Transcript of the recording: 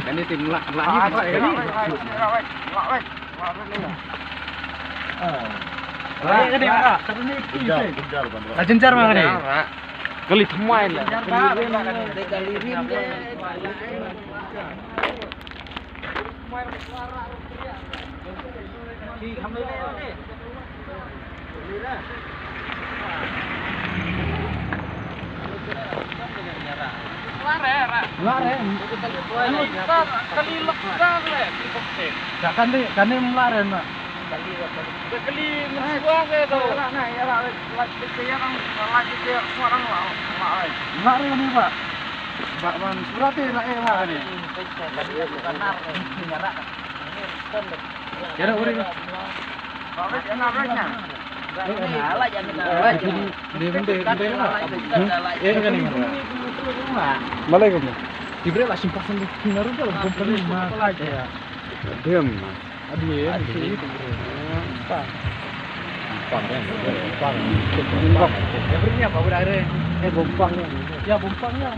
Cái này tìm lại như vậy cái này. Cái này apa? Lah jenjar mah ini. Kali themai lah. Lare. Kali lekang le. Ya kan melaren, Pak. Kali ngesuang ke tu. Lare ini, Pak. Pak Man surati nak mah ini. Ya dah urip. Malaikum. Diberi lah simpasan di kinaru dalam kompeni mah ya. Diam. Aduh ya, Pak. Bompang. Ya beri apa udah ada? Bompang. Ya bompangnya.